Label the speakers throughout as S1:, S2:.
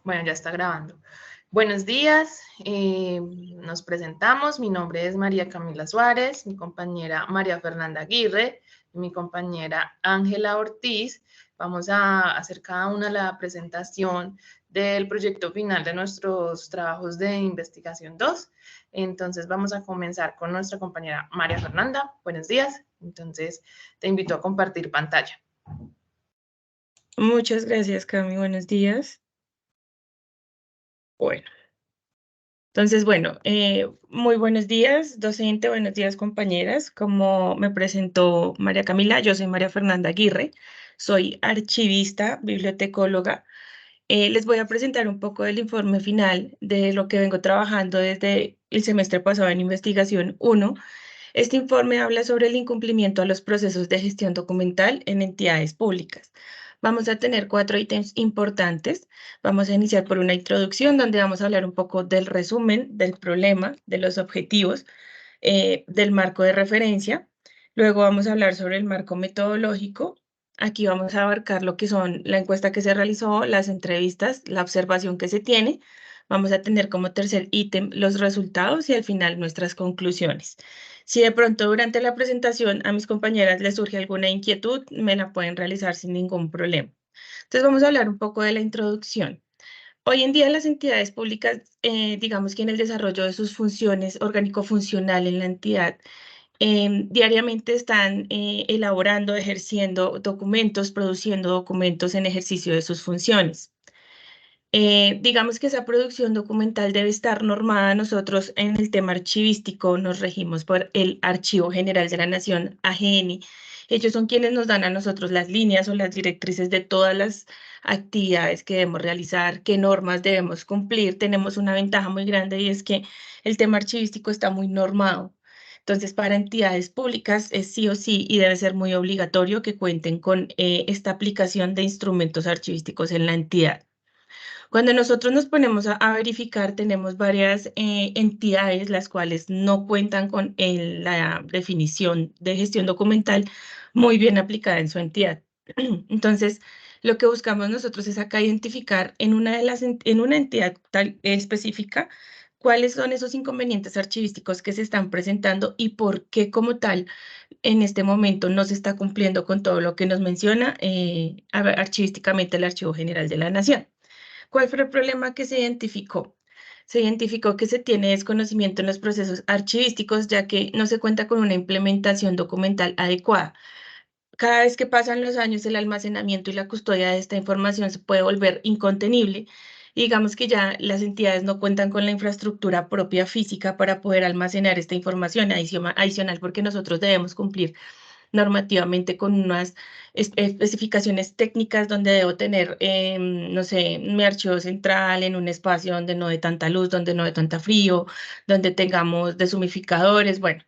S1: Bueno, ya está grabando. Buenos días, nos presentamos. Mi nombre es María Camila Suárez, mi compañera María Fernanda Aguirre y mi compañera Ángela Ortiz. Vamos a hacer cada una la presentación del proyecto final de nuestros trabajos de investigación 2. Entonces vamos a comenzar con nuestra compañera María Fernanda. Buenos días. Entonces te invito a compartir pantalla.
S2: Muchas gracias, Cami. Buenos días. Bueno, muy buenos días, docente, buenos días, compañeras. Como me presentó María Camila, yo soy María Fernanda Aguirre, soy archivista, bibliotecóloga. Les voy a presentar un poco del informe final de lo que vengo trabajando desde el semestre pasado en Investigación 1. Este informe habla sobre el incumplimiento a los procesos de gestión documental en entidades públicas. Vamos a tener 4 ítems importantes. Vamos a iniciar por una introducción donde vamos a hablar un poco del resumen, del problema, de los objetivos, del marco de referencia. Luego vamos a hablar sobre el marco metodológico. Aquí vamos a abarcar lo que son la encuesta que se realizó, las entrevistas, la observación que se tiene. Vamos a tener como tercer ítem los resultados y al final nuestras conclusiones. Si de pronto durante la presentación a mis compañeras les surge alguna inquietud, me la pueden realizar sin ningún problema. Entonces vamos a hablar un poco de la introducción. Hoy en día las entidades públicas, digamos que en el desarrollo de sus funciones orgánico-funcional en la entidad, diariamente están elaborando, ejerciendo documentos, produciendo documentos en ejercicio de sus funciones. Digamos que esa producción documental debe estar normada. Nosotros en el tema archivístico nos regimos por el Archivo General de la Nación, AGN. Ellos son quienes nos dan a nosotros las líneas o las directrices de todas las actividades que debemos realizar, qué normas debemos cumplir. Tenemos una ventaja muy grande y es que el tema archivístico está muy normado. Entonces, para entidades públicas es sí o sí y debe ser muy obligatorio que cuenten con esta aplicación de instrumentos archivísticos en la entidad. Cuando nosotros nos ponemos a verificar, tenemos varias entidades las cuales no cuentan con la definición de gestión documental muy bien aplicada en su entidad. Entonces, lo que buscamos nosotros es acá identificar en una entidad tal específica cuáles son esos inconvenientes archivísticos que se están presentando y por qué como tal en este momento no se está cumpliendo con todo lo que nos menciona archivísticamente el Archivo General de la Nación. ¿Cuál fue el problema que se identificó? Se identificó que se tiene desconocimiento en los procesos archivísticos, ya que no se cuenta con una implementación documental adecuada. Cada vez que pasan los años, el almacenamiento y la custodia de esta información se puede volver incontenible. Y digamos que ya las entidades no cuentan con la infraestructura propia física para poder almacenar esta información adicional, porque nosotros debemos cumplir normativamente con unas especificaciones técnicas donde debo tener, no sé, mi archivo central en un espacio donde no dé tanta luz, donde no dé tanta frío, donde tengamos deshumidificadores, bueno.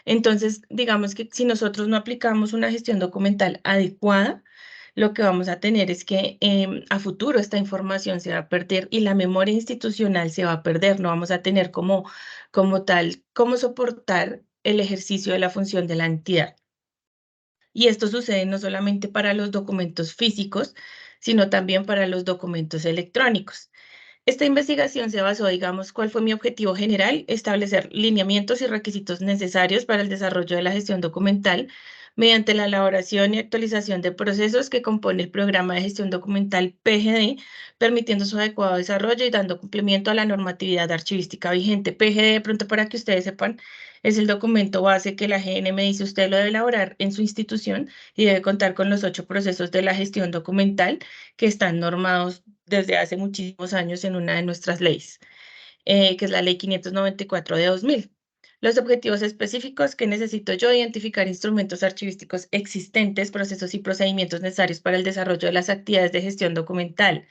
S2: Entonces, digamos que si nosotros no aplicamos una gestión documental adecuada, lo que vamos a tener es que a futuro esta información se va a perder y la memoria institucional se va a perder. No vamos a tener como tal, cómo soportar el ejercicio de la función de la entidad. Y esto sucede no solamente para los documentos físicos, sino también para los documentos electrónicos. Esta investigación se basó, digamos, ¿cuál fue mi objetivo general? Establecer lineamientos y requisitos necesarios para el desarrollo de la gestión documental mediante la elaboración y actualización de procesos que compone el programa de gestión documental PGD, permitiendo su adecuado desarrollo y dando cumplimiento a la normatividad archivística vigente. PGD, de pronto para que ustedes sepan, es el documento base que la GNM dice usted lo debe elaborar en su institución y debe contar con los 8 procesos de la gestión documental que están normados desde hace muchísimos años en una de nuestras leyes, que es la Ley 594 de 2000. Los objetivos específicos que necesito yo: identificar instrumentos archivísticos existentes, procesos y procedimientos necesarios para el desarrollo de las actividades de gestión documental.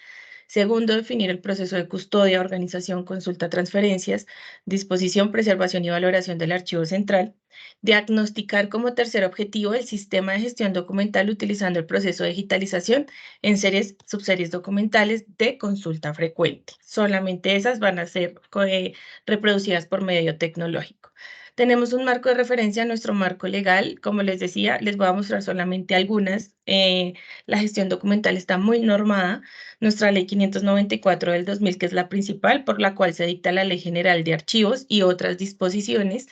S2: Segundo, definir el proceso de custodia, organización, consulta, transferencias, disposición, preservación y valoración del archivo central. Diagnosticar como tercer objetivo el sistema de gestión documental utilizando el proceso de digitalización en series, subseries documentales de consulta frecuente. Solamente esas van a ser reproducidas por medio tecnológico. Tenemos un marco de referencia, nuestro marco legal. Como les decía, les voy a mostrar solamente algunas. La gestión documental está muy normada. Nuestra ley 594 del 2000, que es la principal, por la cual se dicta la Ley General de Archivos y otras disposiciones.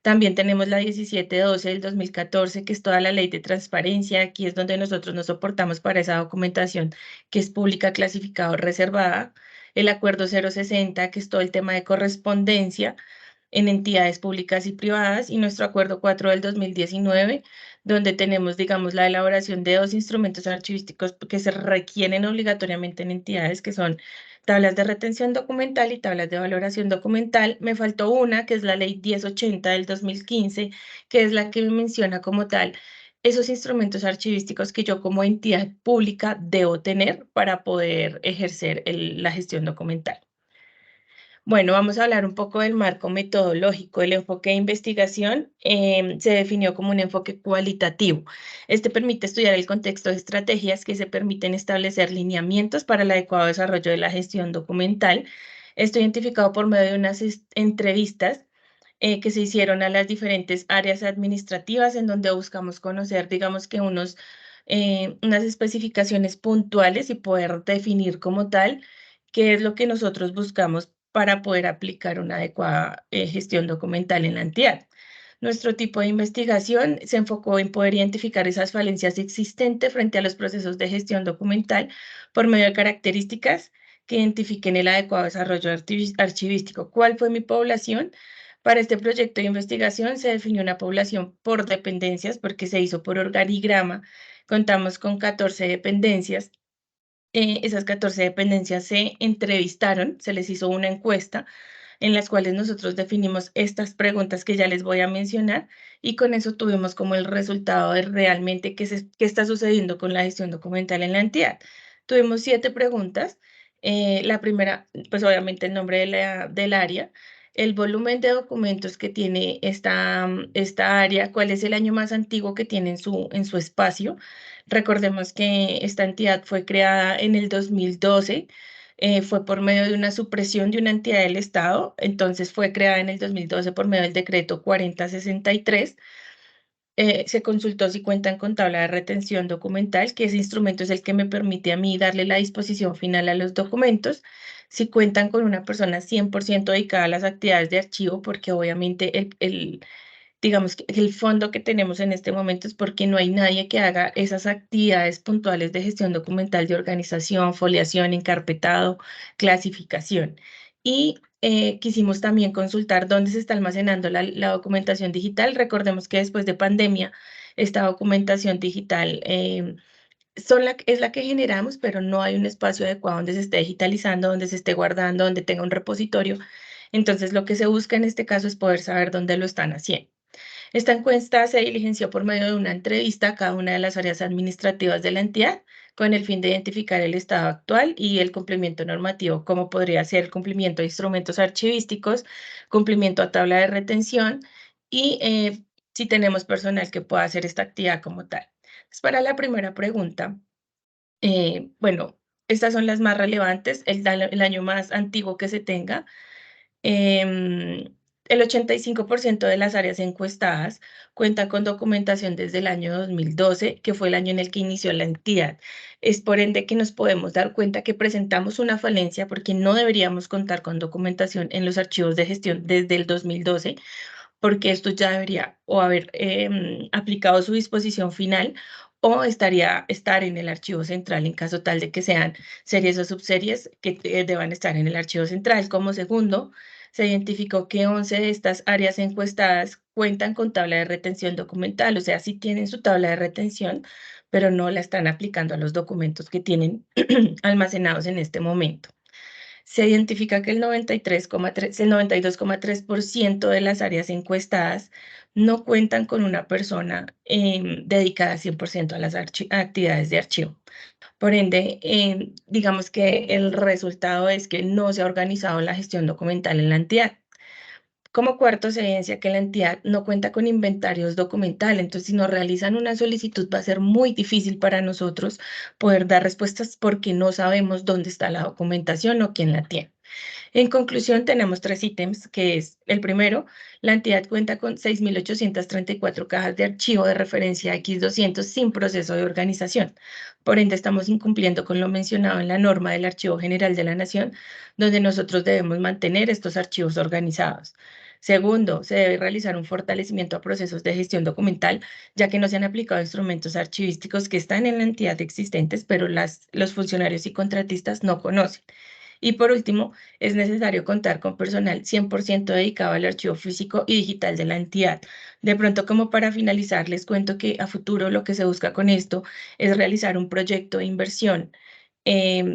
S2: También tenemos la 1712 del 2014, que es toda la ley de transparencia. Aquí es donde nosotros nos soportamos para esa documentación que es pública, clasificada o reservada. El acuerdo 060, que es todo el tema de correspondencia en entidades públicas y privadas, y nuestro acuerdo 4 del 2019, donde tenemos, digamos, la elaboración de dos instrumentos archivísticos que se requieren obligatoriamente en entidades, que son tablas de retención documental y tablas de valoración documental. Me faltó una, que es la ley 1080 del 2015, que es la que menciona como tal esos instrumentos archivísticos que yo como entidad pública debo tener para poder ejercer la gestión documental. Bueno, vamos a hablar un poco del marco metodológico. El enfoque de investigación se definió como un enfoque cualitativo. Este permite estudiar el contexto de estrategias que se permiten establecer lineamientos para el adecuado desarrollo de la gestión documental. Esto identificado por medio de unas entrevistas que se hicieron a las diferentes áreas administrativas en donde buscamos conocer, digamos que unas especificaciones puntuales y poder definir como tal qué es lo que nosotros buscamos para poder aplicar una adecuada gestión documental en la entidad. Nuestro tipo de investigación se enfocó en poder identificar esas falencias existentes frente a los procesos de gestión documental por medio de características que identifiquen el adecuado desarrollo archivístico. ¿Cuál fue mi población? Para este proyecto de investigación se definió una población por dependencias porque se hizo por organigrama. Contamos con 14 dependencias. Esas 14 dependencias se entrevistaron, se les hizo una encuesta en las cuales nosotros definimos estas preguntas que ya les voy a mencionar y con eso tuvimos como el resultado de realmente qué está sucediendo con la gestión documental en la entidad. Tuvimos 7 preguntas. La primera, pues obviamente el nombre del área, el volumen de documentos que tiene esta área, cuál es el año más antiguo que tiene en su espacio. Recordemos que esta entidad fue creada en el 2012, fue por medio de una supresión de una entidad del Estado, entonces fue creada en el 2012 por medio del decreto 4063. Se consultó si cuentan con tabla de retención documental, que ese instrumento es el que me permite a mí darle la disposición final a los documentos, si cuentan con una persona 100% dedicada a las actividades de archivo, porque obviamente digamos que el fondo que tenemos en este momento es porque no hay nadie que haga esas actividades puntuales de gestión documental de organización, foliación, encarpetado, clasificación. Y quisimos también consultar dónde se está almacenando la documentación digital. Recordemos que después de pandemia, esta documentación digital es la que generamos, pero no hay un espacio adecuado donde se esté digitalizando, donde se esté guardando, donde tenga un repositorio. Entonces, lo que se busca en este caso es poder saber dónde lo están haciendo. Esta encuesta se diligenció por medio de una entrevista a cada una de las áreas administrativas de la entidad con el fin de identificar el estado actual y el cumplimiento normativo, como podría ser el cumplimiento de instrumentos archivísticos, cumplimiento a tabla de retención y si tenemos personal que pueda hacer esta actividad como tal. Pues para la primera pregunta, bueno, estas son las más relevantes, el año más antiguo que se tenga. El 85% de las áreas encuestadas cuentan con documentación desde el año 2012, que fue el año en el que inició la entidad. Es por ende que nos podemos dar cuenta que presentamos una falencia porque no deberíamos contar con documentación en los archivos de gestión desde el 2012, porque esto ya debería o haber aplicado su disposición final o estar en el archivo central en caso tal de que sean series o subseries que deban estar en el archivo central. Como segundo, se identificó que 11 de estas áreas encuestadas cuentan con tabla de retención documental, o sea, sí tienen su tabla de retención, pero no la están aplicando a los documentos que tienen almacenados en este momento. Se identifica que el 92,3% de las áreas encuestadas no cuentan con una persona dedicada 100% a las actividades de archivo. Por ende, digamos que el resultado es que no se ha organizado la gestión documental en la entidad. Como cuarto, se evidencia que la entidad no cuenta con inventarios documentales, entonces si nos realizan una solicitud va a ser muy difícil para nosotros poder dar respuestas porque no sabemos dónde está la documentación o quién la tiene. En conclusión, tenemos 3 ítems, que es el primero, la entidad cuenta con 6.834 cajas de archivo de referencia X200 sin proceso de organización. Por ende, estamos incumpliendo con lo mencionado en la norma del Archivo General de la Nación, donde nosotros debemos mantener estos archivos organizados. Segundo, se debe realizar un fortalecimiento a procesos de gestión documental, ya que no se han aplicado instrumentos archivísticos que están en la entidad existentes, pero los funcionarios y contratistas no conocen. Y por último, es necesario contar con personal 100% dedicado al archivo físico y digital de la entidad. De pronto, como para finalizar, les cuento que a futuro lo que se busca con esto es realizar un proyecto de inversión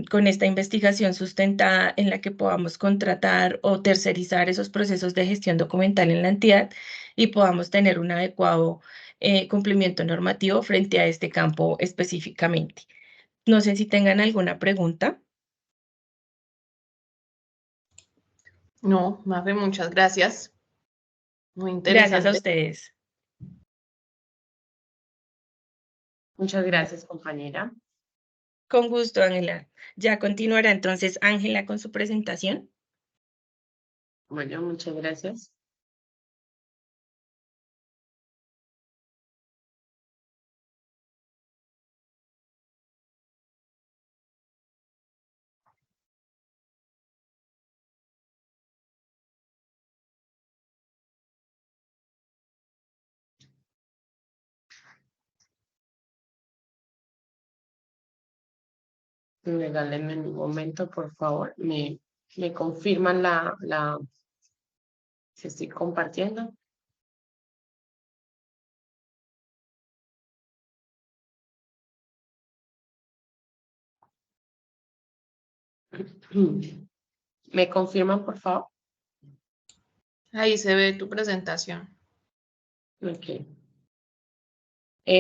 S2: con esta investigación sustentada en la que podamos contratar o tercerizar esos procesos de gestión documental en la entidad y podamos tener un adecuado cumplimiento normativo frente a este campo específicamente. No sé si tengan alguna pregunta.
S1: No, Mafe, muchas gracias. Muy
S2: Gracias a
S1: interesante.
S2: ustedes.
S3: Muchas gracias, compañera.
S2: Con gusto, Ángela. Ya continuará entonces Ángela con su presentación.
S3: Bueno, muchas gracias. Regálenme un momento, por favor. Me confirman si estoy compartiendo. ¿Me confirman, por favor?
S1: Ahí se ve tu presentación.
S3: Ok.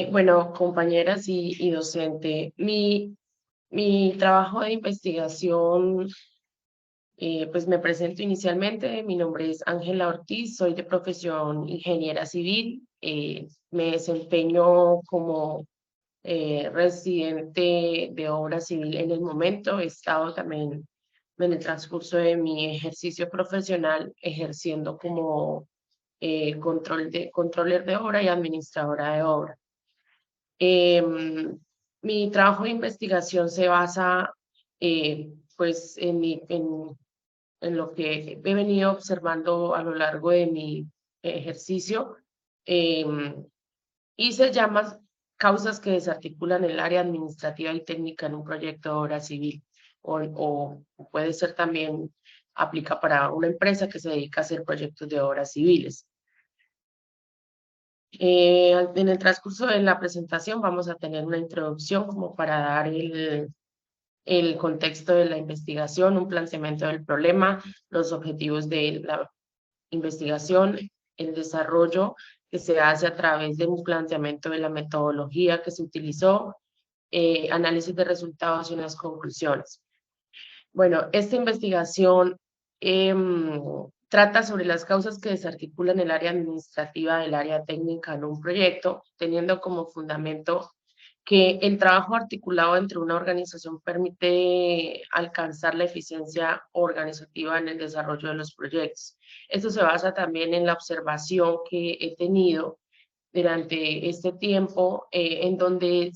S3: Bueno, compañeras y docente, mi trabajo de investigación, pues me presento inicialmente. Mi nombre es Ángela Ortiz, soy de profesión ingeniera civil. Me desempeño como residente de obra civil en el momento. He estado también en el transcurso de mi ejercicio profesional ejerciendo como controller de obra y administradora de obra. Mi trabajo de investigación se basa pues en lo que he venido observando a lo largo de mi ejercicio. Y se llama causas que desarticulan el área administrativa y técnica en un proyecto de obra civil. O puede ser también, aplica para una empresa que se dedica a hacer proyectos de obras civiles. En el transcurso de la presentación vamos a tener una introducción como para dar el contexto de la investigación, un planteamiento del problema, los objetivos de la investigación, el desarrollo que se hace a través de un planteamiento de la metodología que se utilizó, análisis de resultados y unas conclusiones. Bueno, esta investigación trata sobre las causas que desarticulan el área administrativa del área técnica en un proyecto, teniendo como fundamento que el trabajo articulado entre una organización permite alcanzar la eficiencia organizativa en el desarrollo de los proyectos. Esto se basa también en la observación que he tenido durante este tiempo, en donde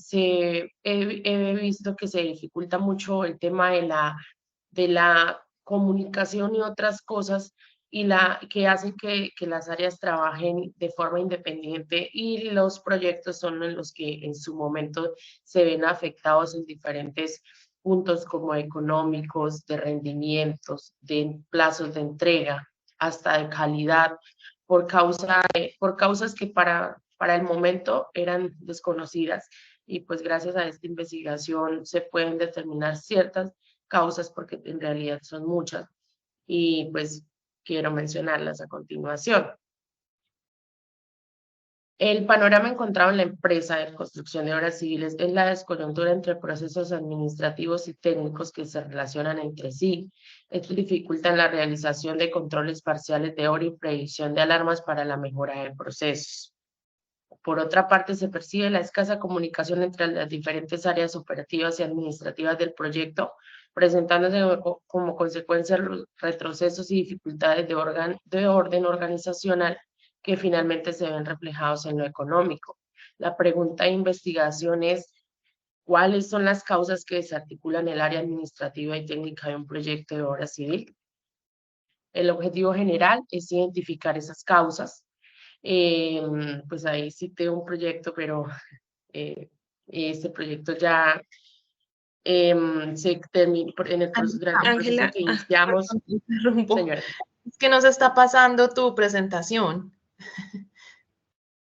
S3: he visto que se dificulta mucho el tema de la comunicación y otras cosas, y que hacen que las áreas trabajen de forma independiente, y los proyectos son en los que en su momento se ven afectados en diferentes puntos como económicos, de rendimientos, de plazos de entrega, hasta de calidad, por causas que para el momento eran desconocidas, y pues gracias a esta investigación se pueden determinar ciertas causas, porque en realidad son muchas, y pues quiero mencionarlas a continuación. El panorama encontrado en la empresa de construcción de obras civiles es la descoyuntura entre procesos administrativos y técnicos que se relacionan entre sí. Esto dificulta la realización de controles parciales de obra y previsión de alarmas para la mejora de procesos. Por otra parte, se percibe la escasa comunicación entre las diferentes áreas operativas y administrativas del proyecto, presentándose como consecuencia los retrocesos y dificultades de orden organizacional que finalmente se ven reflejados en lo económico. La pregunta de investigación es: ¿cuáles son las causas que desarticulan el área administrativa y técnica de un proyecto de obra civil? El objetivo general es identificar esas causas. Pues ahí cité un proyecto, pero este proyecto ya se terminó durante el proceso
S2: Ángela,
S3: que iniciamos.
S1: Perdón, te interrumpo.
S3: Señora.
S1: Es que nos está pasando tu presentación.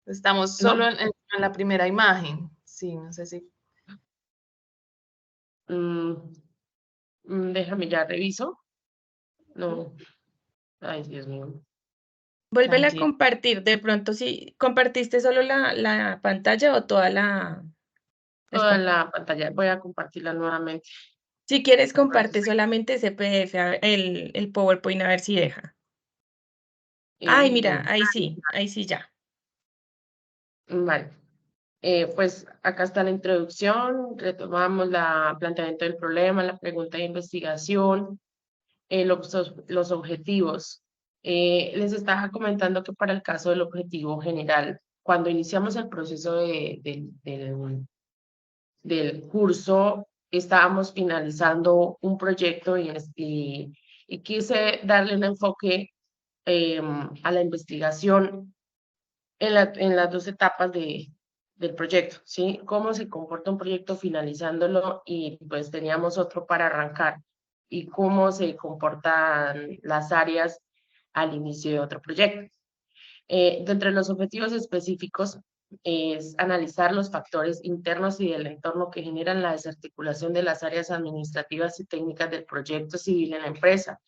S1: Estamos solo
S3: ¿No?
S1: en la primera imagen. Sí, no sé si.
S3: Déjame, ya reviso. No. Ay, Dios mío.
S2: vuélvela a
S1: Tranquilo.
S2: compartir. De pronto, si compartiste solo la pantalla o toda el
S3: Toda la pantalla. Voy a compartirla nuevamente.
S2: Si quieres, comparte
S3: Entonces,
S2: solamente ese PDF, el PowerPoint, a ver si deja. Ay, mira, ahí sí ya.
S3: vale. Pues acá está la introducción, retomamos el planteamiento del problema, la pregunta de investigación, los objetivos. Les estaba comentando que para el caso del objetivo general, cuando iniciamos el proceso del curso, estábamos finalizando un proyecto y quise darle un enfoque a la investigación en las dos etapas del proyecto, ¿sí? Cómo se comporta un proyecto finalizándolo y pues teníamos otro para arrancar y cómo se comportan las áreas al inicio de otro proyecto. Dentro de los objetivos específicos es analizar los factores internos y del entorno que generan la desarticulación de las áreas administrativas y técnicas del proyecto civil en la empresa,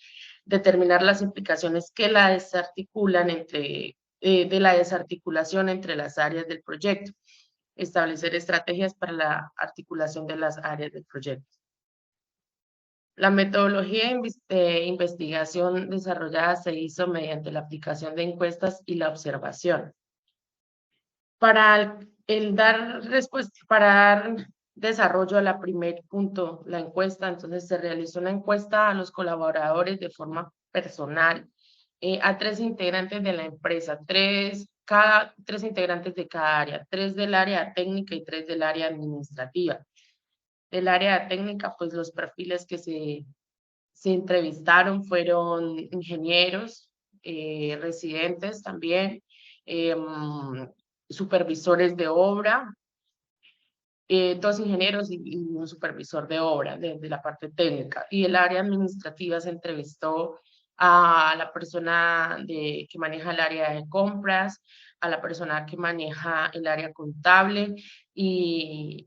S3: determinar las implicaciones que la desarticulan de la desarticulación entre las áreas del proyecto, establecer estrategias para la articulación de las áreas del proyecto. La metodología de investigación desarrollada se hizo mediante la aplicación de encuestas y la observación. Para dar respuesta, para dar desarrollo a la primer punto, la encuesta, entonces se realizó una encuesta a los colaboradores de forma personal, a 3 integrantes de la empresa, tres integrantes de cada área, 3 del área técnica y 3 del área administrativa. Del área técnica, pues los perfiles que se entrevistaron fueron ingenieros, residentes también, supervisores de obra, 2 ingenieros y un supervisor de obra de la parte técnica. Y el área administrativa se entrevistó a la persona que maneja el área de compras, a la persona que maneja el área contable y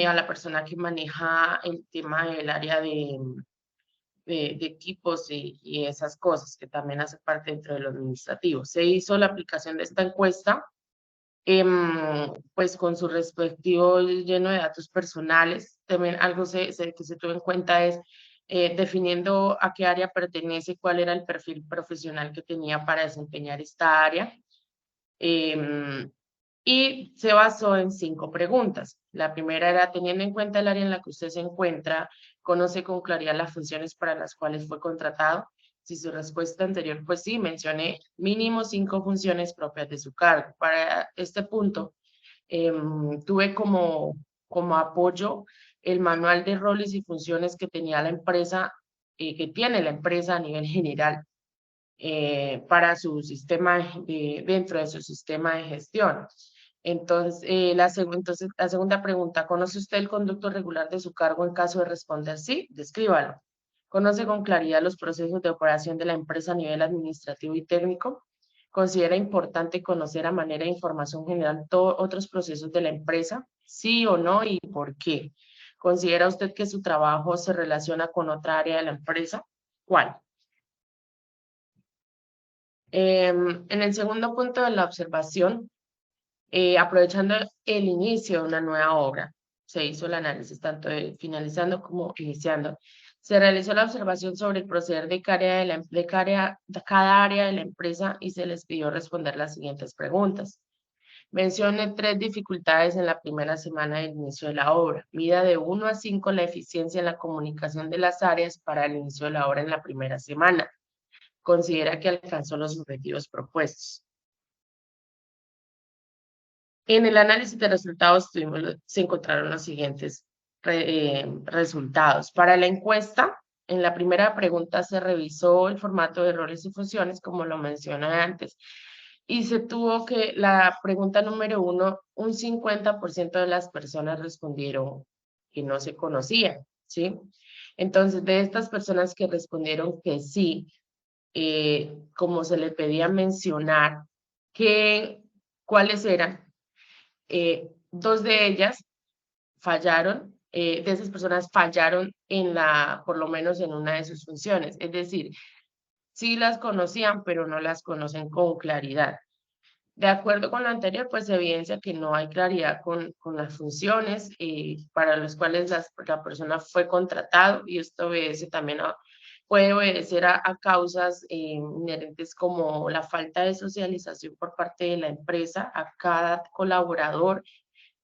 S3: a la persona que maneja el tema del área de equipos y esas cosas que también hace parte dentro de lo administrativo. Se hizo la aplicación de esta encuesta pues con su respectivo lleno de datos personales. También algo que se tuvo en cuenta es definiendo a qué área pertenece, cuál era el perfil profesional que tenía para desempeñar esta área. Y se basó en 5 preguntas. La primera era: teniendo en cuenta el área en la que usted se encuentra, ¿conoce con claridad las funciones para las cuales fue contratado? Si su respuesta anterior pues sí, mencioné mínimo 5 funciones propias de su cargo. Para este punto, tuve como apoyo el manual de roles y funciones que tenía la empresa, que tiene la empresa a nivel general, para su sistema, dentro de su sistema de gestión. Entonces, la segunda pregunta: ¿conoce usted el conducto regular de su cargo? En caso de responder sí, descríbalo. ¿Conoce con claridad los procesos de operación de la empresa a nivel administrativo y técnico? ¿Considera importante conocer a manera de información general todos otros procesos de la empresa? ¿Sí o no y por qué? ¿Considera usted que su trabajo se relaciona con otra área de la empresa? ¿Cuál? En el segundo punto de la observación, aprovechando el inicio de una nueva obra, se hizo el análisis tanto finalizando como iniciando. Se realizó la observación sobre el proceder de cada área de la empresa y se les pidió responder las siguientes preguntas. Mencione 3 dificultades en la primera semana del inicio de la obra. Mida de 1 a 5 la eficiencia en la comunicación de las áreas para el inicio de la obra en la primera semana. Considera que alcanzó los objetivos propuestos. En el análisis de resultados se encontraron los siguientes resultados. Para la encuesta, en la primera pregunta se revisó el formato de roles y funciones, como lo mencioné antes, y se tuvo que la pregunta número 1, un 50% de las personas respondieron que no se conocían, ¿sí? Entonces, de estas personas que respondieron que sí, como se le pedía mencionar, cuáles eran, 2 de ellas fallaron, de esas personas fallaron por lo menos en una de sus funciones, es decir, sí las conocían, pero no las conocen con claridad. De acuerdo con lo anterior, pues se evidencia que no hay claridad con las funciones para las cuales la persona fue contratado, y esto obedece también puede obedecer a causas inherentes como la falta de socialización por parte de la empresa a cada colaborador,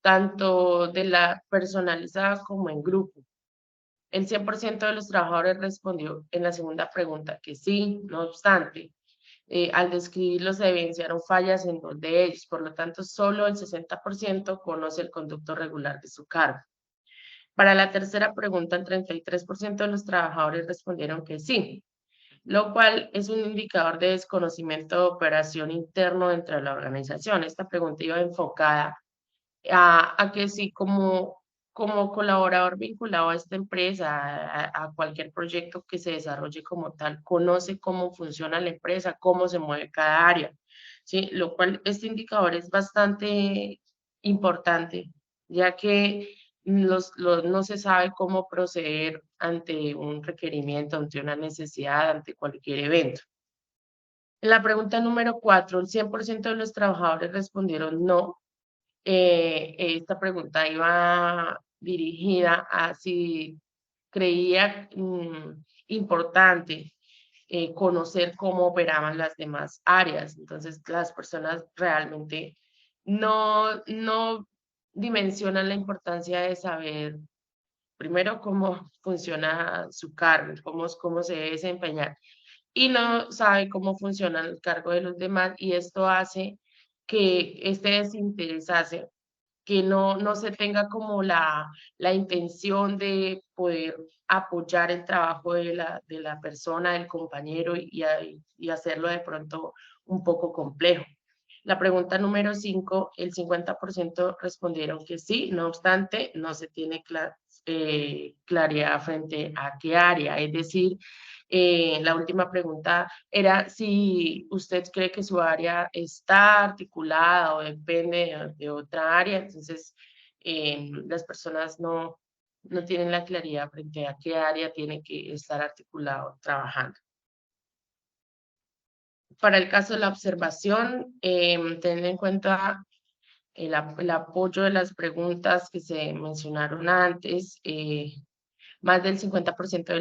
S3: tanto de la personalizada como en grupo. El 100% de los trabajadores respondió en la segunda pregunta que sí, no obstante, al describirlos se evidenciaron fallas en 2 de ellos, por lo tanto, solo el 60% conoce el conducto regular de su cargo. Para la tercera pregunta, el 33% de los trabajadores respondieron que sí, lo cual es un indicador de desconocimiento de operación interno dentro de la organización. Esta pregunta iba enfocada a que sí, como colaborador vinculado a esta empresa, a cualquier proyecto que se desarrolle como tal, conoce cómo funciona la empresa, cómo se mueve cada área, ¿sí? Lo cual este indicador es bastante importante, ya que no se sabe cómo proceder ante un requerimiento, ante una necesidad, ante cualquier evento. En la pregunta número 4, el 100% de los trabajadores respondieron no. Esta pregunta iba dirigida a si creía importante conocer cómo operaban las demás áreas. Entonces, las personas realmente no dimensionan la importancia de saber primero cómo funciona su cargo, cómo se debe desempeñar, y no sabe cómo funciona el cargo de los demás, y esto hace que este desinterés hace que no se tenga como la intención de poder apoyar el trabajo de la persona, del compañero, y hacerlo de pronto un poco complejo. La pregunta número 5, el 50% respondieron que sí, no obstante, no se tiene claridad frente a qué área. Es decir, la última pregunta era si usted cree que su área está articulada o depende de otra área. Entonces, las personas no tienen la claridad frente a qué área tiene que estar articulado trabajando. Para el caso de la observación, teniendo en cuenta el apoyo de las preguntas que se mencionaron antes, más del 50%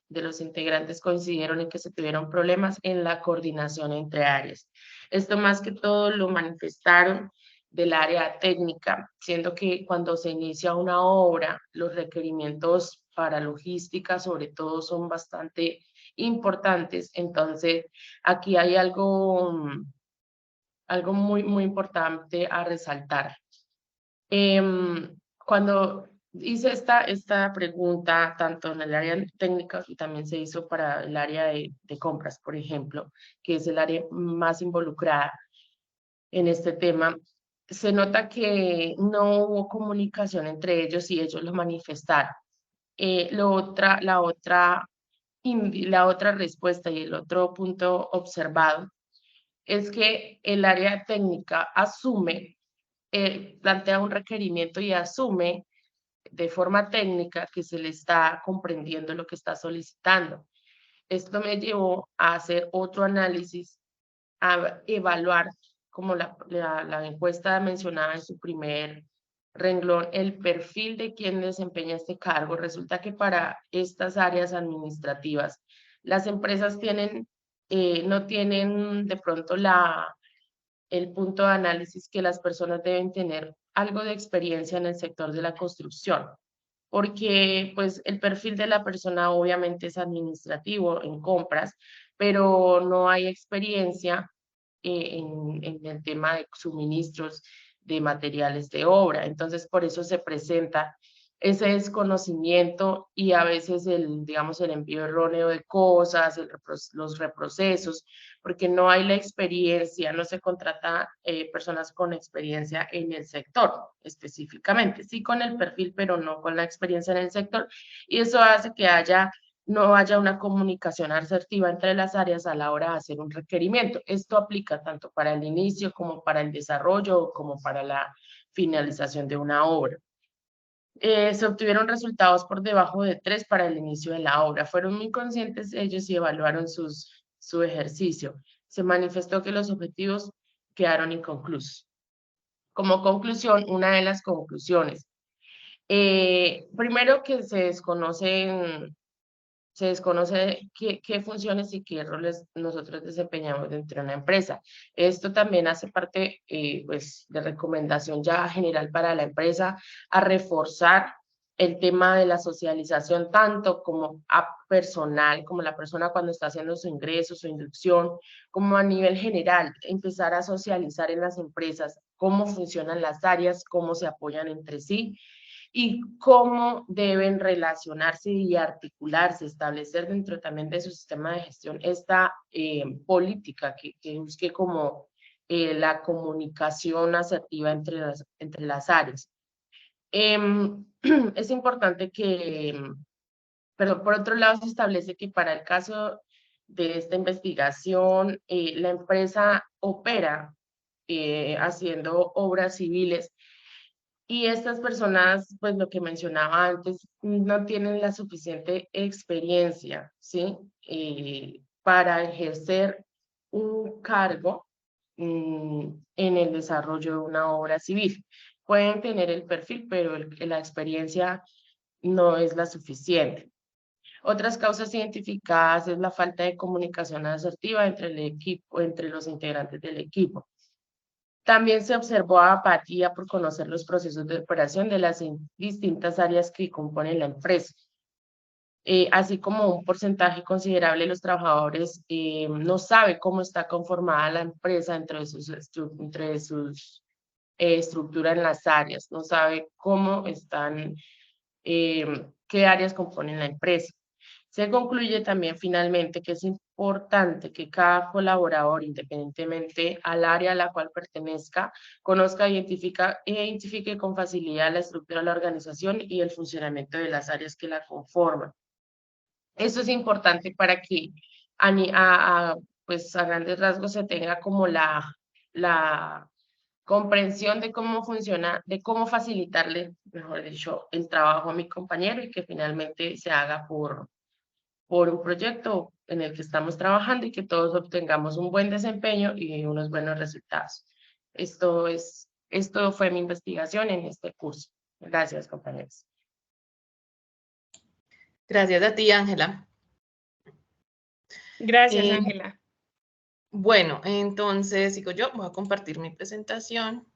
S3: de los integrantes coincidieron en que se tuvieron problemas en la coordinación entre áreas. Esto más que todo lo manifestaron del área técnica, siendo que cuando se inicia una obra, los requerimientos para logística sobre todo son bastante importantes. Entonces, aquí hay algo muy importante a resaltar. Cuando hice esta pregunta, tanto en el área técnica y también se hizo para el área de compras, por ejemplo, que es el área más involucrada en este tema, se nota que no hubo comunicación entre ellos y ellos lo manifestaron. La otra respuesta y el otro punto observado es que el área técnica plantea un requerimiento y asume de forma técnica que se le está comprendiendo lo que está solicitando. Esto me llevó a hacer otro análisis, a evaluar, como la encuesta mencionaba en su primer renglón, el perfil de quien desempeña este cargo. Resulta que para estas áreas administrativas, las empresas no tienen de pronto el punto de análisis que las personas deben tener algo de experiencia en el sector de la construcción, porque pues el perfil de la persona obviamente es administrativo en compras, pero no hay experiencia en el tema de suministros de materiales de obra. Entonces, por eso se presenta ese desconocimiento y a veces digamos, el envío erróneo de cosas, los reprocesos, porque no hay la experiencia, no se contrata personas con experiencia en el sector específicamente, sí con el perfil, pero no con la experiencia en el sector, y eso hace que no haya una comunicación asertiva entre las áreas a la hora de hacer un requerimiento. Esto aplica tanto para el inicio como para el desarrollo, como para la finalización de una obra. Se obtuvieron resultados por debajo de 3 para el inicio de la obra. Fueron muy conscientes ellos y evaluaron su ejercicio. Se manifestó que los objetivos quedaron inconclusos. Como conclusión, una de las conclusiones. Primero que se desconoce qué funciones y qué roles nosotros desempeñamos dentro de una empresa. Esto también hace parte pues, de recomendación ya general para la empresa a reforzar el tema de la socialización, tanto como a personal, como la persona cuando está haciendo su ingreso, su inducción, como a nivel general, empezar a socializar en las empresas cómo funcionan las áreas, cómo se apoyan entre sí, y cómo deben relacionarse y articularse, establecer dentro también de su sistema de gestión esta política que busque como la comunicación asertiva entre las áreas. Es importante que, pero por otro lado se establece que para el caso de esta investigación, la empresa opera haciendo obras civiles. Y estas personas, pues lo que mencionaba antes, no tienen la suficiente experiencia, ¿sí? Para ejercer un cargo en el desarrollo de una obra civil. Pueden tener el perfil, pero la experiencia no es la suficiente. Otras causas identificadas es la falta de comunicación asertiva entre el equipo, entre los integrantes del equipo. También se observó apatía por conocer los procesos de operación de las distintas áreas que componen la empresa. Así como un porcentaje considerable de los trabajadores no sabe cómo está conformada la empresa entre sus estructuras en las áreas, no sabe cómo están, qué áreas componen la empresa. Se concluye también finalmente que es importante que cada colaborador, independientemente al área a la cual pertenezca, conozca e identifique con facilidad la estructura de la organización y el funcionamiento de las áreas que la conforman. Esto es importante para que pues a grandes rasgos se tenga como la comprensión de cómo funciona, de cómo facilitarle, mejor dicho, el trabajo a mi compañero y que finalmente se haga por un proyecto en el que estamos trabajando y que todos obtengamos un buen desempeño y unos buenos resultados. Esto fue mi investigación en este curso. Gracias, compañeros.
S1: Gracias a ti, Ángela.
S2: Gracias, Ángela.
S1: Bueno, entonces sigo yo, voy a compartir mi presentación.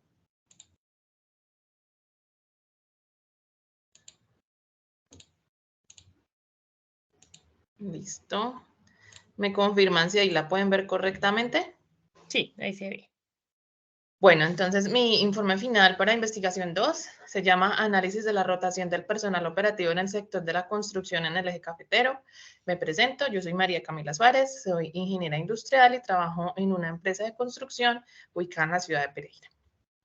S1: Listo. ¿Me confirman si ahí la pueden ver correctamente?
S2: Sí, ahí se ve.
S1: Bueno, entonces mi informe final para investigación 2 se llama Análisis de la rotación del personal operativo en el sector de la construcción en el eje cafetero. Me presento, yo soy María Camila Suárez, soy ingeniera industrial y trabajo en una empresa de construcción ubicada en la ciudad de Pereira.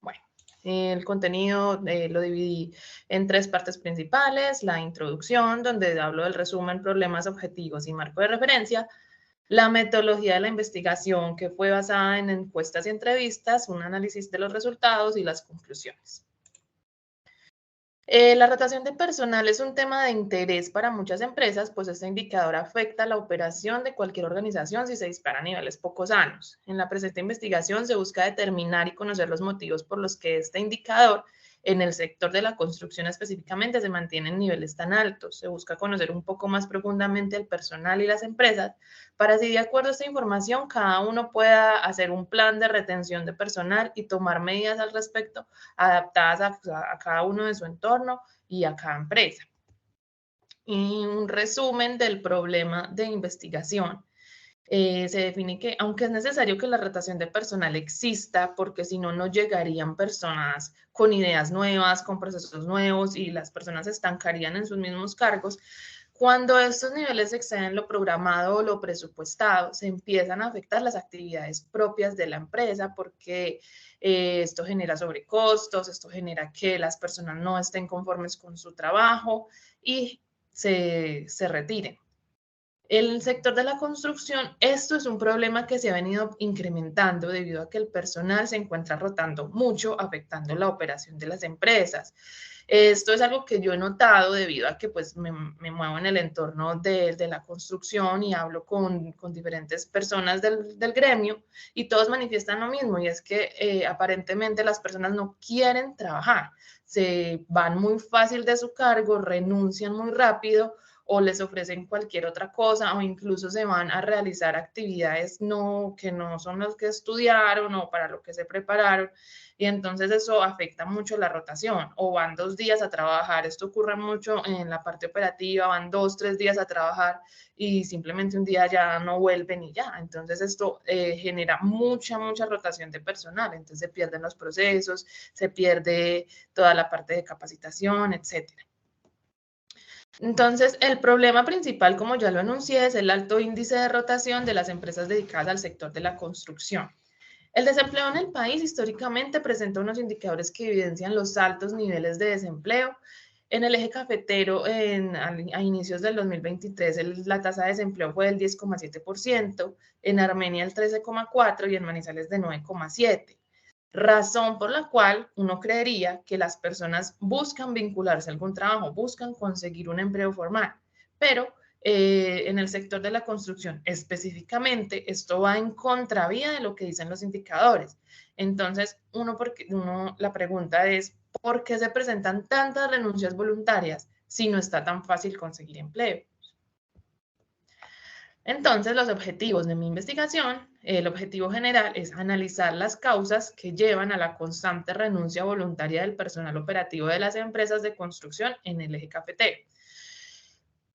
S1: Bueno, el contenido lo dividí en 3 partes principales: la introducción, donde hablo del resumen, problemas, objetivos y marco de referencia; la metodología de la investigación, que fue basada en encuestas y entrevistas, un análisis de los resultados y las conclusiones. La rotación de personal es un tema de interés para muchas empresas, pues este indicador afecta la operación de cualquier organización si se dispara a niveles poco sanos. En la presente investigación se busca determinar y conocer los motivos por los que este indicador en el sector de la construcción específicamente se mantienen niveles tan altos. Se busca conocer un poco más profundamente el personal y las empresas para así, de acuerdo a esta información, cada uno pueda hacer un plan de retención de personal y tomar medidas al respecto adaptadas a cada uno de su entorno y a cada empresa. Y un resumen del problema de investigación. Se define que, aunque es necesario que la rotación de personal exista, porque si no, no llegarían personas con ideas nuevas, con procesos nuevos y las personas se estancarían en sus mismos cargos, cuando estos niveles exceden lo programado o lo presupuestado, se empiezan a afectar las actividades propias de la empresa porque esto genera sobrecostos, esto genera que las personas no estén conformes con su trabajo y se retiren. El sector de la construcción, esto es un problema que se ha venido incrementando debido a que el personal se encuentra rotando mucho, afectando la operación de las empresas. Esto es algo que yo he notado debido a que pues me muevo en el entorno de la construcción y hablo con diferentes personas del gremio y todos manifiestan lo mismo y es que aparentemente las personas no quieren trabajar, se van muy fácil de su cargo, renuncian muy rápido o les ofrecen cualquier otra cosa o incluso se van a realizar actividades que no son las que estudiaron o para lo que se prepararon y entonces eso afecta mucho la rotación o van 2 días a trabajar, esto ocurre mucho en la parte operativa, van 2, 3 días a trabajar y simplemente un día ya no vuelven y ya, entonces esto genera mucha rotación de personal, entonces se pierden los procesos, se pierde toda la parte de capacitación, etcétera. Entonces, el problema principal, como ya lo anuncié, es el alto índice de rotación de las empresas dedicadas al sector de la construcción. El desempleo en el país históricamente presenta unos indicadores que evidencian los altos niveles de desempleo. En el eje cafetero, a inicios del 2023, la tasa de desempleo fue del 10,7%, en Armenia el 13,4% y en Manizales de 9,7%. Razón por la cual uno creería que las personas buscan vincularse a algún trabajo, buscan conseguir un empleo formal, pero en el sector de la construcción específicamente esto va en contravía de lo que dicen los indicadores. Entonces, la pregunta es, ¿por qué se presentan tantas renuncias voluntarias si no está tan fácil conseguir empleo? Entonces, los objetivos de mi investigación, el objetivo general es analizar las causas que llevan a la constante renuncia voluntaria del personal operativo de las empresas de construcción en el eje cafetero.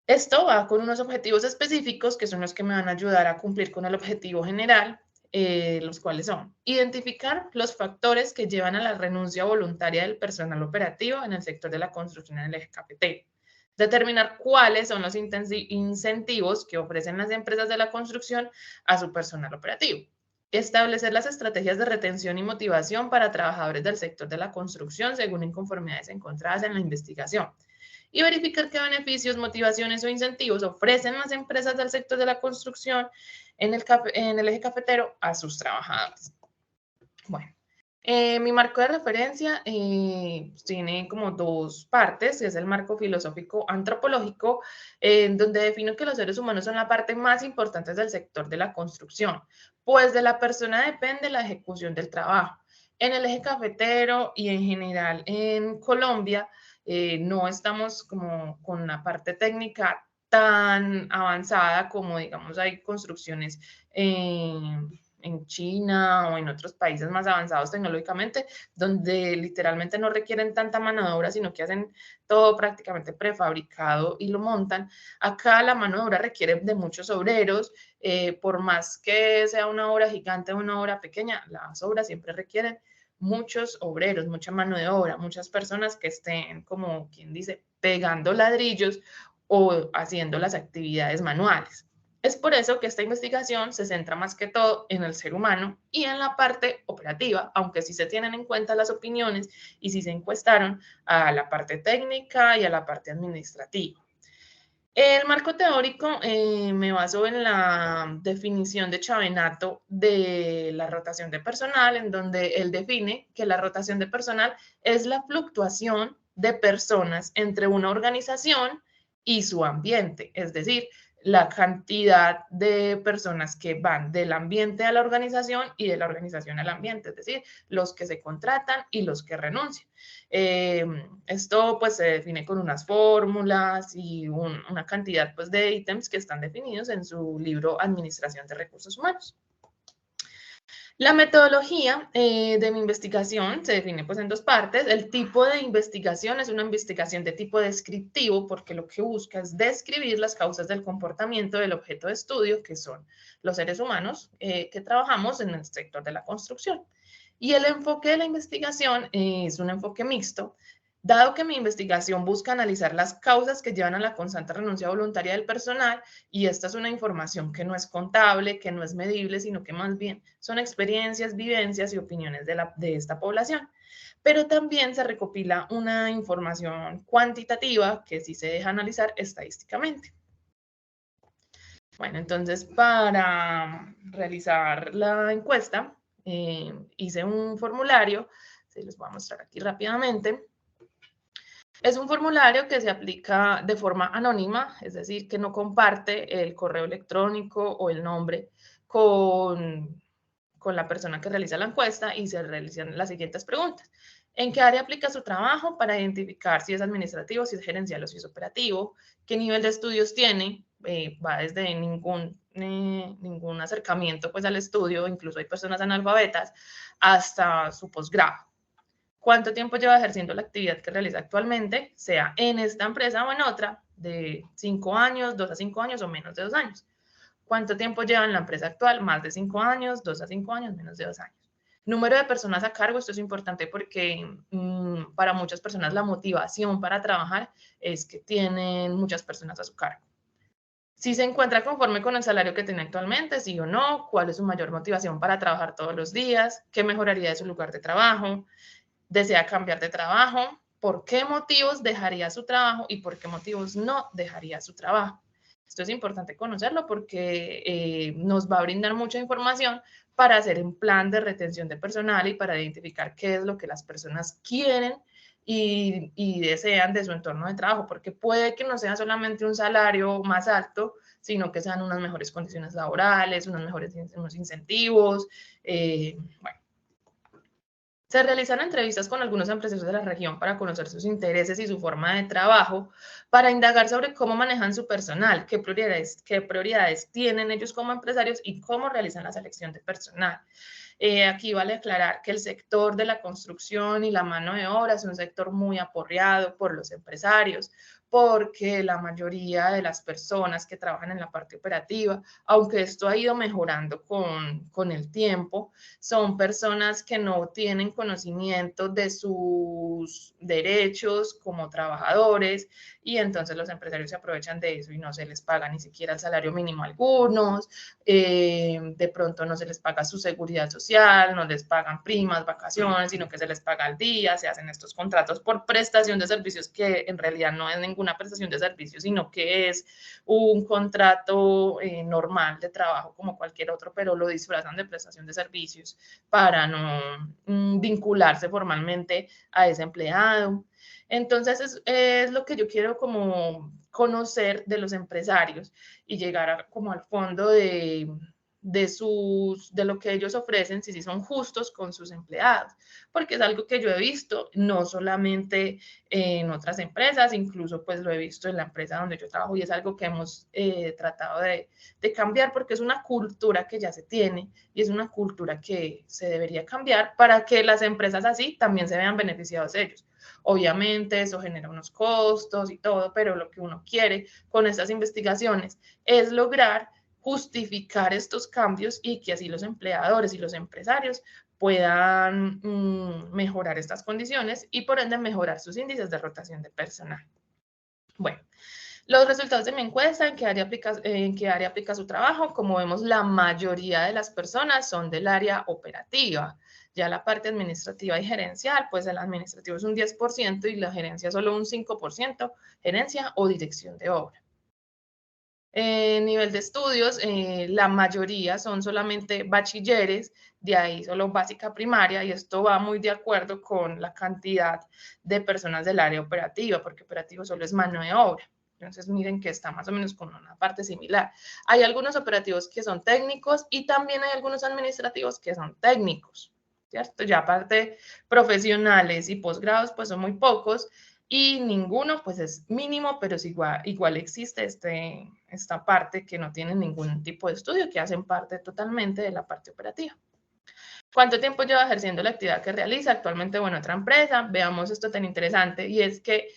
S1: Esto va con unos objetivos específicos que son los que me van a ayudar a cumplir con el objetivo general, los cuales son identificar los factores que llevan a la renuncia voluntaria del personal operativo en el sector de la construcción en el eje cafetero. Determinar cuáles son los incentivos que ofrecen las empresas de la construcción a su personal operativo. Establecer las estrategias de retención y motivación para trabajadores del sector de la construcción según inconformidades encontradas en la investigación. Y verificar qué beneficios, motivaciones o incentivos ofrecen las empresas del sector de la construcción en el eje cafetero a sus trabajadores. Bueno. Mi marco de referencia tiene como 2 partes, es el marco filosófico antropológico, donde defino que los seres humanos son la parte más importante del sector de la construcción, pues de la persona depende la ejecución del trabajo. En el eje cafetero y en general en Colombia no estamos como con una parte técnica tan avanzada como digamos hay construcciones en China o en otros países más avanzados tecnológicamente, donde literalmente no requieren tanta mano de obra, sino que hacen todo prácticamente prefabricado y lo montan. Acá la mano de obra requiere de muchos obreros, por más que sea una obra gigante o una obra pequeña, las obras siempre requieren muchos obreros, mucha mano de obra, muchas personas que estén, como quien dice, pegando ladrillos o haciendo las actividades manuales. Es por eso que esta investigación se centra más que todo en el ser humano y en la parte operativa, aunque sí se tienen en cuenta las opiniones y sí se encuestaron a la parte técnica y a la parte administrativa. El marco teórico me baso en la definición de Chavenato de la rotación de personal, en donde él define que la rotación de personal es la fluctuación de personas entre una organización y su ambiente, es decir, la cantidad de personas que van del ambiente a la organización y de la organización al ambiente, es decir, los que se contratan y los que renuncian. Esto pues se define con unas fórmulas y una cantidad pues de ítems que están definidos en su libro Administración de Recursos Humanos. La metodología de mi investigación se define pues en dos partes. El tipo de investigación es una investigación de tipo descriptivo porque lo que busca es describir las causas del comportamiento del objeto de estudio, que son los seres humanos que trabajamos en el sector de la construcción. Y el enfoque de la investigación es un enfoque mixto, dado que mi investigación busca analizar las causas que llevan a la constante renuncia voluntaria del personal, y esta es una información que no es contable, que no es medible, sino que más bien son experiencias, vivencias y opiniones de esta población. Pero también se recopila una información cuantitativa que sí se deja analizar estadísticamente. Bueno, entonces para realizar la encuesta hice un formulario, se los voy a mostrar aquí rápidamente. Es un formulario que se aplica de forma anónima, es decir, que no comparte el correo electrónico o el nombre con la persona que realiza la encuesta, y se realizan las siguientes preguntas. ¿En qué área aplica su trabajo? Para identificar si es administrativo, si es gerencial o si es operativo. ¿Qué nivel de estudios tiene? Va desde ningún acercamiento pues, al estudio, incluso hay personas analfabetas, hasta su posgrado. ¿Cuánto tiempo lleva ejerciendo la actividad que realiza actualmente, sea en esta empresa o en otra, de 5 años, 2 a 5 años o menos de 2 años? ¿Cuánto tiempo lleva en la empresa actual? Más de 5 años, 2 a 5 años, menos de 2 años. Número de personas a cargo, esto es importante porque para muchas personas la motivación para trabajar es que tienen muchas personas a su cargo. Si se encuentra conforme con el salario que tiene actualmente, sí o no, cuál es su mayor motivación para trabajar todos los días, qué mejoraría de su lugar de trabajo, desea cambiar de trabajo, por qué motivos dejaría su trabajo y por qué motivos no dejaría su trabajo. Esto es importante conocerlo porque nos va a brindar mucha información para hacer un plan de retención de personal y para identificar qué es lo que las personas quieren y desean de su entorno de trabajo, porque puede que no sea solamente un salario más alto, sino que sean unas mejores condiciones laborales, unos incentivos, bueno. Se realizan entrevistas con algunos empresarios de la región para conocer sus intereses y su forma de trabajo, para indagar sobre cómo manejan su personal, qué prioridades tienen ellos como empresarios y cómo realizan la selección de personal. Aquí vale aclarar que el sector de la construcción y la mano de obra es un sector muy aporreado por los empresarios, porque la mayoría de las personas que trabajan en la parte operativa, aunque esto ha ido mejorando con el tiempo, son personas que no tienen conocimiento de sus derechos como trabajadores, y entonces los empresarios se aprovechan de eso y no se les paga ni siquiera el salario mínimo a algunos, de pronto no se les paga su seguridad social, no les pagan primas, vacaciones, sino que se les paga al día, se hacen estos contratos por prestación de servicios que en realidad no es ninguna prestación de servicios, sino que es un contrato normal de trabajo como cualquier otro, pero lo disfrazan de prestación de servicios para no vincularse formalmente a ese empleado. Entonces es lo que yo quiero como conocer de los empresarios y llegar como al fondo de lo que ellos ofrecen, si son justos con sus empleados, porque es algo que yo he visto, no solamente en otras empresas, incluso pues lo he visto en la empresa donde yo trabajo, y es algo que hemos tratado de cambiar, porque es una cultura que ya se tiene y es una cultura que se debería cambiar para que las empresas así también se vean beneficiados ellos. Obviamente eso genera unos costos y todo, pero lo que uno quiere con estas investigaciones es lograr justificar estos cambios y que así los empleadores y los empresarios puedan mejorar estas condiciones y por ende mejorar sus índices de rotación de personal. Bueno, los resultados de mi encuesta, ¿en qué área aplica su trabajo? Como vemos, la mayoría de las personas son del área operativa. Ya la parte administrativa y gerencial, pues el administrativo es un 10% y la gerencia solo un 5%, gerencia o dirección de obra. Nivel de estudios, la mayoría son solamente bachilleres, de ahí solo básica primaria, y esto va muy de acuerdo con la cantidad de personas del área operativa, porque operativo solo es mano de obra. Entonces, miren que está más o menos con una parte similar. Hay algunos operativos que son técnicos y también hay algunos administrativos que son técnicos, ¿cierto? Ya aparte, profesionales y posgrados, pues son muy pocos y ninguno, pues es mínimo, pero es igual existe esta parte que no tienen ningún tipo de estudio, que hacen parte totalmente de la parte operativa. ¿Cuánto tiempo lleva ejerciendo la actividad que realiza? Actualmente, bueno, otra empresa. Veamos esto tan interesante y es que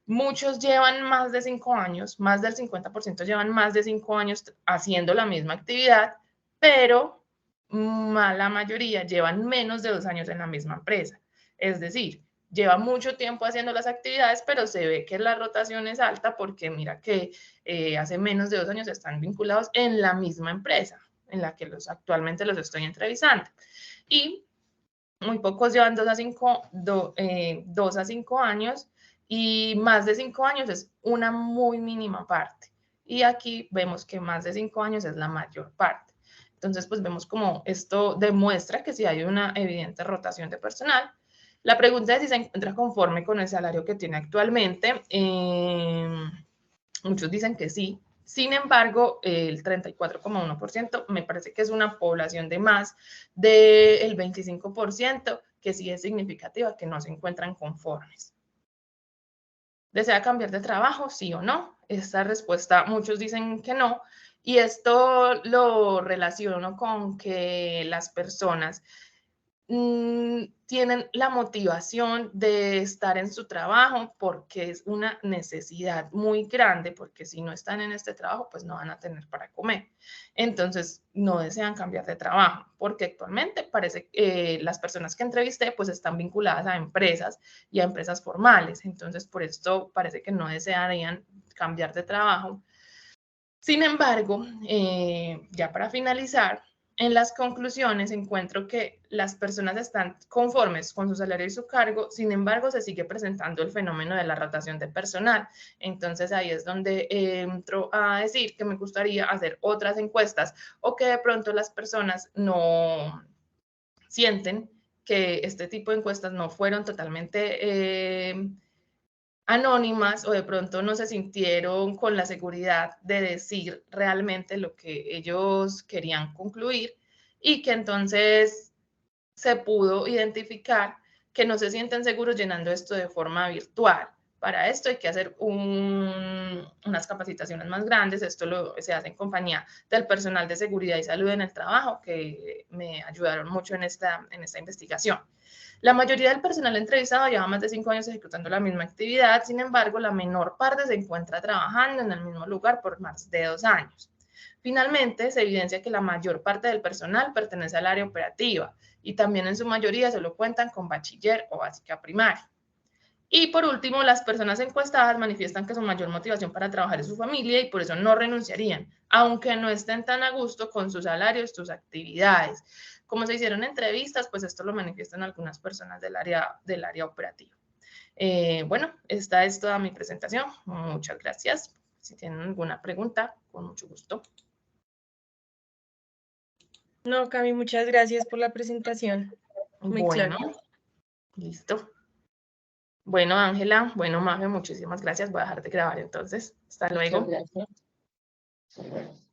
S1: muchos llevan más de 5 años, más del 50% llevan más de 5 años haciendo la misma actividad, pero la mayoría llevan menos de 2 años en la misma empresa. Es decir, lleva mucho tiempo haciendo las actividades, pero se ve que la rotación es alta porque mira que hace menos de 2 años están vinculados en la misma empresa en la que actualmente los estoy entrevistando. Y muy pocos llevan 2 a 5 años y más de 5 años es una muy mínima parte. Y aquí vemos que más de 5 años es la mayor parte. Entonces, pues vemos como esto demuestra que sí hay una evidente rotación de personal. La pregunta es si se encuentra conforme con el salario que tiene actualmente. Muchos dicen que sí. Sin embargo, el 34,1% me parece que es una población de más del 25%, que sí es significativa, que no se encuentran conformes. ¿Desea cambiar de trabajo? ¿Sí o no? Esta respuesta, muchos dicen que no. Y esto lo relaciono con que las personas tienen la motivación de estar en su trabajo porque es una necesidad muy grande, porque si no están en este trabajo, pues no van a tener para comer. Entonces, no desean cambiar de trabajo, porque actualmente parece que las personas que entrevisté, pues están vinculadas a empresas y a empresas formales. Entonces, por esto parece que no desearían cambiar de trabajo. Sin embargo, ya para finalizar, en las conclusiones encuentro que las personas están conformes con su salario y su cargo, sin embargo, se sigue presentando el fenómeno de la rotación de personal. Entonces, ahí es donde entro a decir que me gustaría hacer otras encuestas o que de pronto las personas no sienten que este tipo de encuestas no fueron totalmente anónimas o de pronto no se sintieron con la seguridad de decir realmente lo que ellos querían concluir y que entonces se pudo identificar que no se sienten seguros llenando esto de forma virtual. Para esto hay que hacer unas capacitaciones más grandes. Esto se hace en compañía del personal de seguridad y salud en el trabajo, que me ayudaron mucho en esta investigación. La mayoría del personal entrevistado lleva más de 5 años ejecutando la misma actividad, sin embargo, la menor parte se encuentra trabajando en el mismo lugar por más de 2 años. Finalmente, se evidencia que la mayor parte del personal pertenece al área operativa y también en su mayoría solo cuentan con bachiller o básica primaria. Y por último, las personas encuestadas manifiestan que su mayor motivación para trabajar es su familia y por eso no renunciarían, aunque no estén tan a gusto con sus salarios, sus actividades. Como se hicieron entrevistas, pues esto lo manifiestan algunas personas del área operativa. Bueno, esta es toda mi presentación. Muchas gracias. Si tienen alguna pregunta, con mucho gusto.
S2: No, Cami, muchas gracias por la presentación. Muy
S1: Bueno,
S2: claro.
S1: listo. Bueno, Ángela, bueno, Mafe, muchísimas gracias. Voy a dejar de grabar entonces. Hasta luego.
S3: Muchas gracias.